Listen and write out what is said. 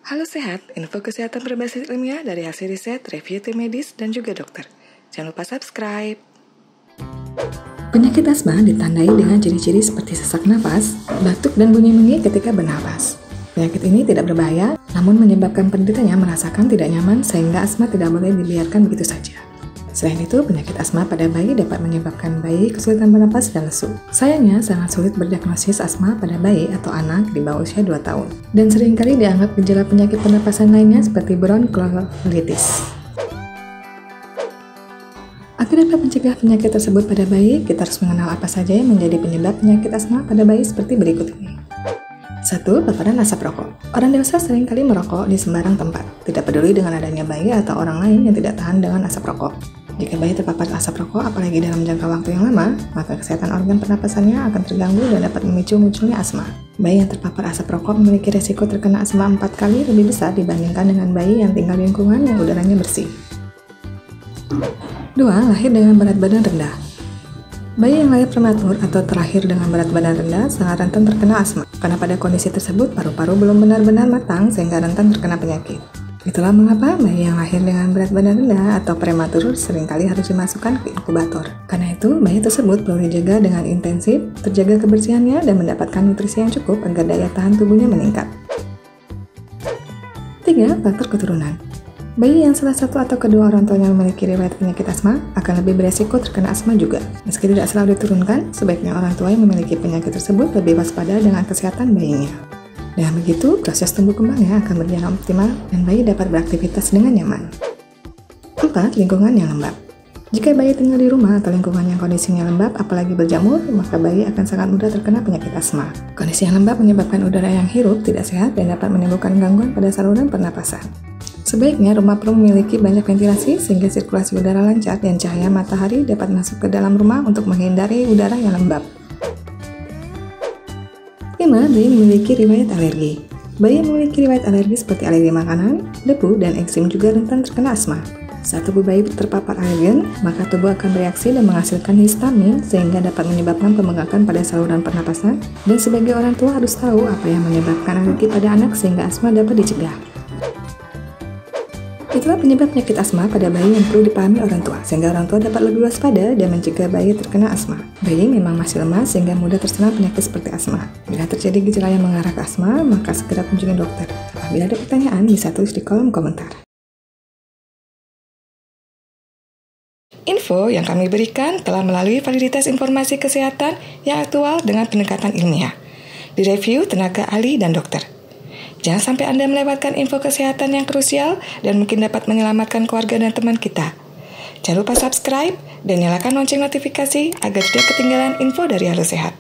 Halo Sehat, info kesehatan berbasis ilmiah dari hasil riset, review tim medis, dan juga dokter. Jangan lupa subscribe. Penyakit asma ditandai dengan ciri-ciri seperti sesak napas, batuk, dan bunyi-bunyi ketika bernapas. Penyakit ini tidak berbahaya, namun menyebabkan penderitanya merasakan tidak nyaman sehingga asma tidak boleh dibiarkan begitu saja. Selain itu, penyakit asma pada bayi dapat menyebabkan bayi kesulitan bernapas dan lesu. Sayangnya, sangat sulit berdiagnosis asma pada bayi atau anak di bawah usia 2 tahun. Dan seringkali dianggap gejala penyakit pernapasan lainnya seperti bronkiolitis. Agar dapat mencegah penyakit tersebut pada bayi, kita harus mengenal apa saja yang menjadi penyebab penyakit asma pada bayi seperti berikut ini. 1. Paparan asap rokok. Orang dewasa seringkali merokok di sembarang tempat, tidak peduli dengan adanya bayi atau orang lain yang tidak tahan dengan asap rokok. Jika bayi terpapar asap rokok, apalagi dalam jangka waktu yang lama, maka kesehatan organ pernapasannya akan terganggu dan dapat memicu munculnya asma. Bayi yang terpapar asap rokok memiliki resiko terkena asma 4 kali lebih besar dibandingkan dengan bayi yang tinggal di lingkungan yang udaranya bersih. 2. Lahir dengan berat badan rendah. Bayi yang lahir prematur atau terlahir dengan berat badan rendah sangat rentan terkena asma, karena pada kondisi tersebut paru-paru belum benar-benar matang sehingga rentan terkena penyakit. Itulah mengapa bayi yang lahir dengan berat badan rendah atau prematur seringkali harus dimasukkan ke inkubator. Karena itu, bayi tersebut perlu dijaga dengan intensif, terjaga kebersihannya, dan mendapatkan nutrisi yang cukup agar daya tahan tubuhnya meningkat. 3. Faktor keturunan. Bayi yang salah satu atau kedua orang tuanya memiliki riwayat penyakit asma akan lebih beresiko terkena asma juga. Meski tidak selalu diturunkan, sebaiknya orang tua yang memiliki penyakit tersebut lebih waspada dengan kesehatan bayinya. Dengan begitu, proses tumbuh kembangnya akan berjalan optimal dan bayi dapat beraktivitas dengan nyaman. 4. Lingkungan yang lembab. Jika bayi tinggal di rumah atau lingkungan yang kondisinya lembab, apalagi berjamur, maka bayi akan sangat mudah terkena penyakit asma. Kondisi yang lembab menyebabkan udara yang hirup tidak sehat dan dapat menimbulkan gangguan pada saluran pernapasan. Sebaiknya rumah perlu memiliki banyak ventilasi sehingga sirkulasi udara lancar dan cahaya matahari dapat masuk ke dalam rumah untuk menghindari udara yang lembab. 5. Bayi memiliki riwayat alergi. Bayi yang memiliki riwayat alergi seperti alergi makanan, debu, dan eksim juga rentan terkena asma. Saat tubuh bayi terpapar alergen, maka tubuh akan bereaksi dan menghasilkan histamin sehingga dapat menyebabkan pembengkakan pada saluran pernapasan, dan sebagai orang tua harus tahu apa yang menyebabkan alergi pada anak sehingga asma dapat dicegah. Itulah penyebab penyakit asma pada bayi yang perlu dipahami orang tua, sehingga orang tua dapat lebih waspada dan mencegah bayi terkena asma. Bayi memang masih lemah sehingga mudah terserang penyakit seperti asma. Bila terjadi gejala yang mengarah ke asma, maka segera kunjungi dokter. Apabila ada pertanyaan, bisa tulis di kolom komentar. Info yang kami berikan telah melalui validitas informasi kesehatan yang aktual dengan pendekatan ilmiah, direview tenaga ahli dan dokter. Jangan sampai Anda melewatkan info kesehatan yang krusial dan mungkin dapat menyelamatkan keluarga dan teman kita. Jangan lupa subscribe dan nyalakan lonceng notifikasi agar tidak ketinggalan info dari Halo Sehat.